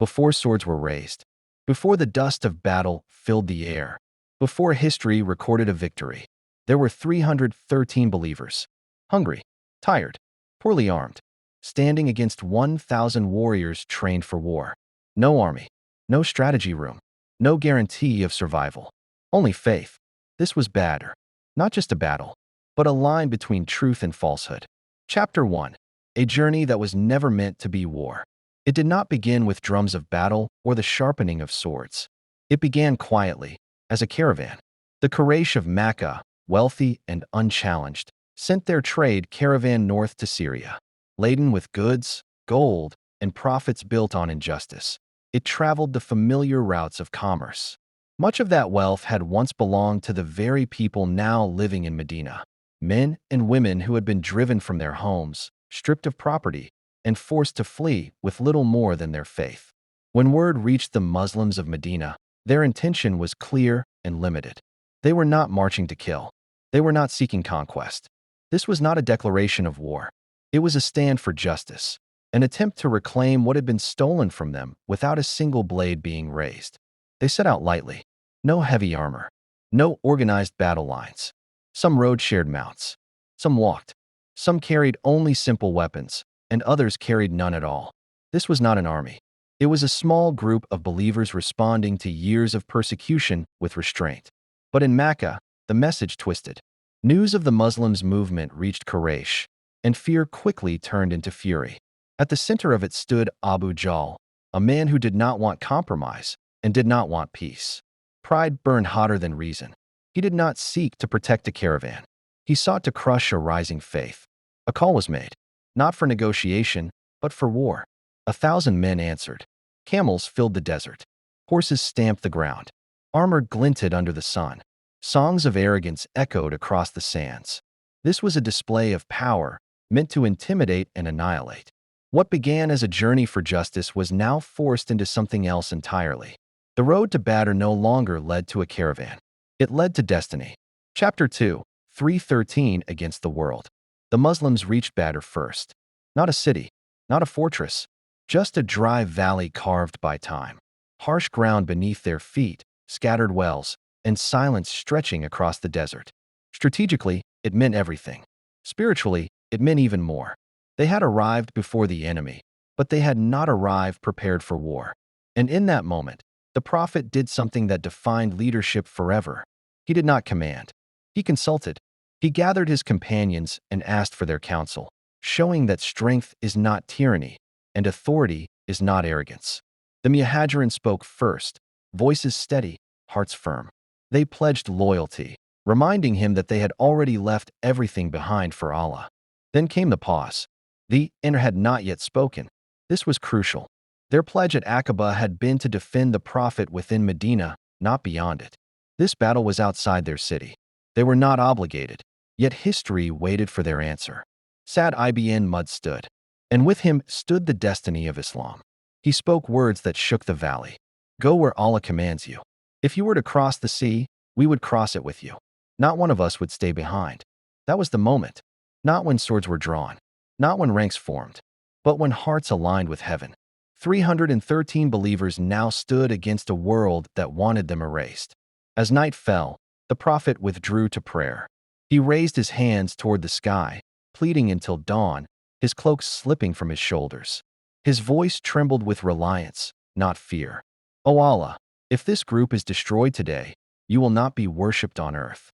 before swords were raised, before the dust of battle filled the air, before history recorded a victory. There were 313 believers, hungry, tired, poorly armed, standing against 1,000 warriors trained for war. No army, no strategy room, no guarantee of survival. Only faith. This was Badr, not just a battle, but a line between truth and falsehood. Chapter 1. A journey that was never meant to be war. It did not begin with drums of battle or the sharpening of swords. It began quietly, as a caravan. The Quraysh of Mecca, wealthy and unchallenged, sent their trade caravan north to Syria, laden with goods, gold, and profits built on injustice. It traveled the familiar routes of commerce. Much of that wealth had once belonged to the very people now living in Medina, men and women who had been driven from their homes, stripped of property, and forced to flee with little more than their faith. When word reached the Muslims of Medina, their intention was clear and limited. They were not marching to kill. They were not seeking conquest. This was not a declaration of war. It was a stand for justice, an attempt to reclaim what had been stolen from them without a single blade being raised. They set out lightly. No heavy armor. No organized battle lines. Some rode shared mounts. Some walked. Some carried only simple weapons, and others carried none at all. This was not an army. It was a small group of believers responding to years of persecution with restraint. But in Mecca, the message twisted. News of the Muslims' movement reached Quraysh, and fear quickly turned into fury. At the center of it stood Abu Jahl, a man who did not want compromise and did not want peace. Pride burned hotter than reason. He did not seek to protect a caravan. He sought to crush a rising faith. A call was made, not for negotiation, but for war. 1,000 men answered. Camels filled the desert. Horses stamped the ground. Armor glinted under the sun. Songs of arrogance echoed across the sands. This was a display of power, meant to intimidate and annihilate. What began as a journey for justice was now forced into something else entirely. The road to Badr no longer led to a caravan. It led to destiny. Chapter 2. 313 Against the World. The Muslims reached Badr first. Not a city, not a fortress, just a dry valley carved by time. Harsh ground beneath their feet, scattered wells, and silence stretching across the desert. Strategically, it meant everything. Spiritually, it meant even more. They had arrived before the enemy, but they had not arrived prepared for war. And in that moment, the prophet did something that defined leadership forever. He did not command. He consulted. He gathered his companions and asked for their counsel, showing that strength is not tyranny and authority is not arrogance. The Muhajirin spoke first, voices steady, hearts firm. They pledged loyalty, reminding him that they had already left everything behind for Allah. Then came the pause. The inner had not yet spoken. This was crucial. Their pledge at Aqaba had been to defend the prophet within Medina, not beyond it. This battle was outside their city. They were not obligated, yet history waited for their answer. Sa'd ibn Mu'adh stood, and with him stood the destiny of Islam. He spoke words that shook the valley. Go where Allah commands you. If you were to cross the sea, we would cross it with you. Not one of us would stay behind. That was the moment. Not when swords were drawn, not when ranks formed, but when hearts aligned with heaven. 313 believers now stood against a world that wanted them erased. As night fell, the prophet withdrew to prayer. He raised his hands toward the sky, pleading until dawn, his cloak slipping from his shoulders. His voice trembled with reliance, not fear. O Allah, if this group is destroyed today, you will not be worshipped on earth.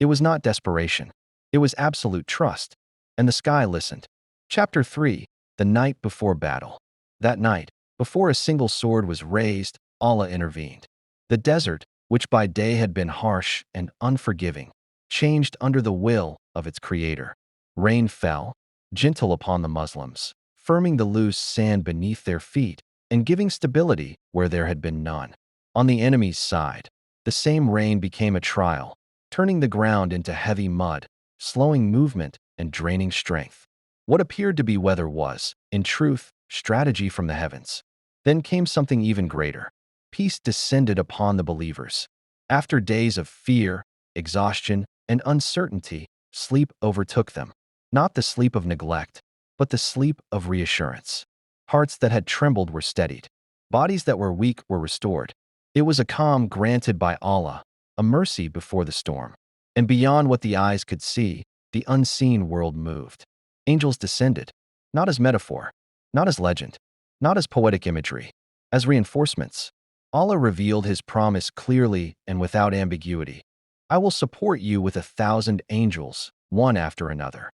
It was not desperation. It was absolute trust. And the sky listened. Chapter 3. The Night Before Battle. That night, before a single sword was raised, Allah intervened. The desert, which by day had been harsh and unforgiving, changed under the will of its creator. Rain fell, gentle upon the Muslims, firming the loose sand beneath their feet and giving stability where there had been none. On the enemy's side, the same rain became a trial, turning the ground into heavy mud, slowing movement and draining strength. What appeared to be weather was, in truth, strategy from the heavens. Then came something even greater. Peace descended upon the believers. After days of fear, exhaustion, and uncertainty, sleep overtook them. Not the sleep of neglect, but the sleep of reassurance. Hearts that had trembled were steadied. Bodies that were weak were restored. It was a calm granted by Allah, a mercy before the storm. And beyond what the eyes could see, the unseen world moved. Angels descended, not as metaphor, not as legend, not as poetic imagery, as reinforcements. Allah revealed his promise clearly and without ambiguity. I will support you with 1,000 angels, one after another.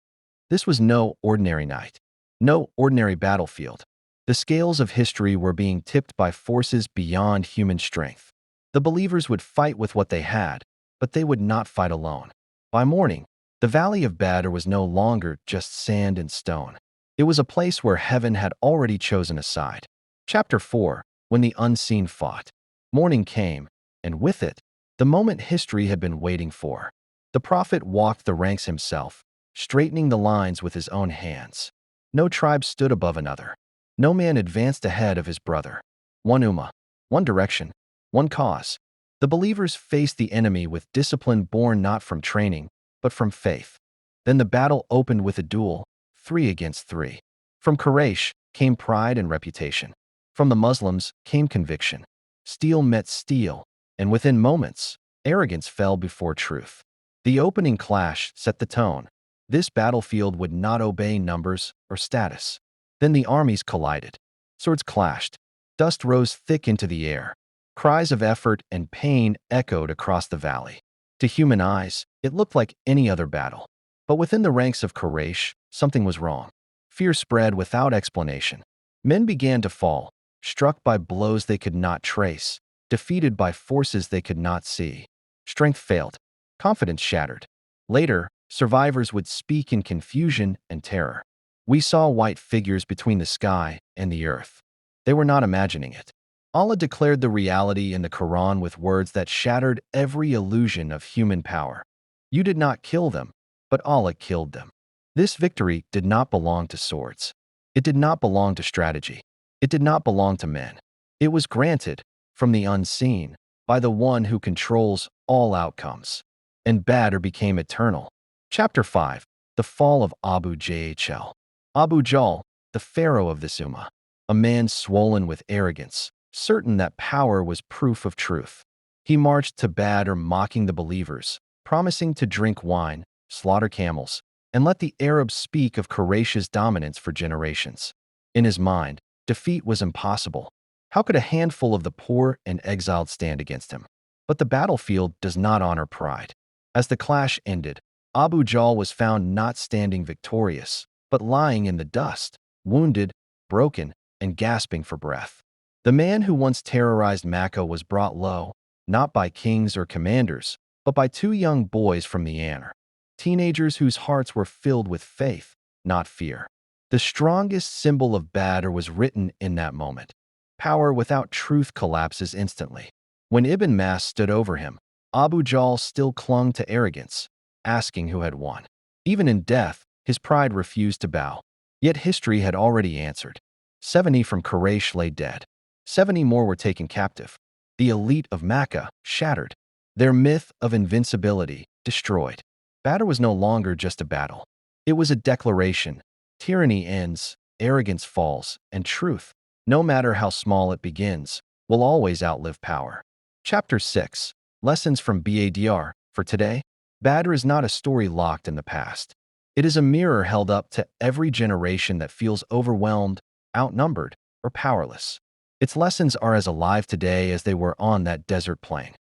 This was no ordinary night, no ordinary battlefield. The scales of history were being tipped by forces beyond human strength. The believers would fight with what they had, but they would not fight alone. By morning, the Valley of Badr was no longer just sand and stone. It was a place where heaven had already chosen a side. Chapter 4. When the unseen fought. Morning came, and with it, the moment history had been waiting for. The prophet walked the ranks himself, straightening the lines with his own hands. No tribe stood above another. No man advanced ahead of his brother. One ummah, one direction, one cause. The believers faced the enemy with discipline born not from training, but from faith. Then the battle opened with a duel, 3 against 3. From Quraysh came pride and reputation. From the Muslims came conviction. Steel met steel, and within moments, arrogance fell before truth. The opening clash set the tone. This battlefield would not obey numbers or status. Then the armies collided. Swords clashed. Dust rose thick into the air. Cries of effort and pain echoed across the valley. To human eyes, it looked like any other battle. But within the ranks of Quraysh, something was wrong. Fear spread without explanation. Men began to fall, struck by blows they could not trace, defeated by forces they could not see. Strength failed. Confidence shattered. Later, survivors would speak in confusion and terror. We saw white figures between the sky and the earth. They were not imagining it. Allah declared the reality in the Quran with words that shattered every illusion of human power. You did not kill them, but Allah killed them. This victory did not belong to swords. It did not belong to strategy. It did not belong to men. It was granted, from the unseen, by the one who controls all outcomes. And Badr became eternal. Chapter 5. The Fall of Abu Jahl. Abu Jahl, the pharaoh of this ummah, a man swollen with arrogance, certain that power was proof of truth. He marched to Badr mocking the believers, promising to drink wine, slaughter camels, and let the Arabs speak of Quraysh's dominance for generations. In his mind, defeat was impossible. How could a handful of the poor and exiled stand against him? But the battlefield does not honor pride. As the clash ended, Abu Jahl was found not standing victorious, but lying in the dust, wounded, broken, and gasping for breath. The man who once terrorized Mecca was brought low, not by kings or commanders, but by 2 young boys from the Ansar, teenagers whose hearts were filled with faith, not fear. The strongest symbol of Badr was written in that moment. Power without truth collapses instantly. When Ibn Mas stood over him, Abu Jahl still clung to arrogance, asking who had won. Even in death, his pride refused to bow. Yet history had already answered. 70 from Quraysh lay dead. 70 more were taken captive. The elite of Mecca shattered. Their myth of invincibility destroyed. Badr was no longer just a battle. It was a declaration. Tyranny ends, arrogance falls, and truth, no matter how small it begins, will always outlive power. Chapter 6. Lessons from Badr. For today, Badr is not a story locked in the past. It is a mirror held up to every generation that feels overwhelmed, outnumbered, or powerless. Its lessons are as alive today as they were on that desert plain.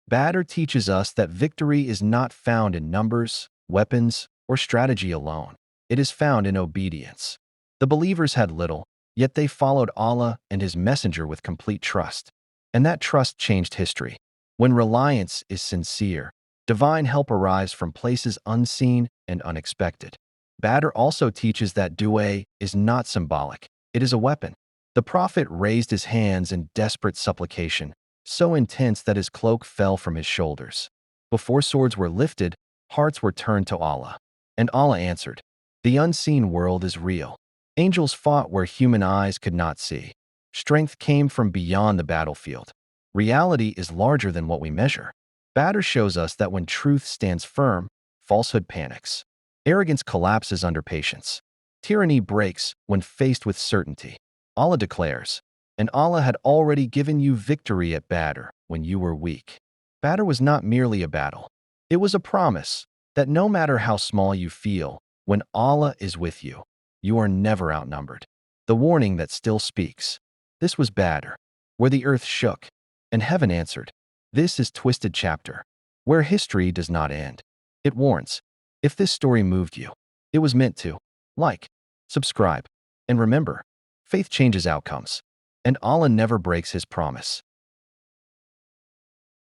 Badr teaches us that victory is not found in numbers, weapons, or strategy alone. It is found in obedience. The believers had little, yet they followed Allah and His messenger with complete trust. And that trust changed history. When reliance is sincere, divine help arrives from places unseen and unexpected. Badr also teaches that dua is not symbolic. It is a weapon. The prophet raised his hands in desperate supplication, so intense that his cloak fell from his shoulders. Before swords were lifted, hearts were turned to Allah. And Allah answered, "The unseen world is real." Angels fought where human eyes could not see. Strength came from beyond the battlefield. Reality is larger than what we measure. Badr shows us that when truth stands firm, falsehood panics. Arrogance collapses under patience. Tyranny breaks when faced with certainty. Allah declares, And Allah had already given you victory at Badr when you were weak. Badr was not merely a battle. It was a promise that no matter how small you feel, when Allah is with you, you are never outnumbered. The warning that still speaks. This was Badr, where the earth shook, and heaven answered. This is Twisted Chapter, where history does not end. It warns, if this story moved you, it was meant to. Like, subscribe, and remember, faith changes outcomes, and Allah never breaks his promise.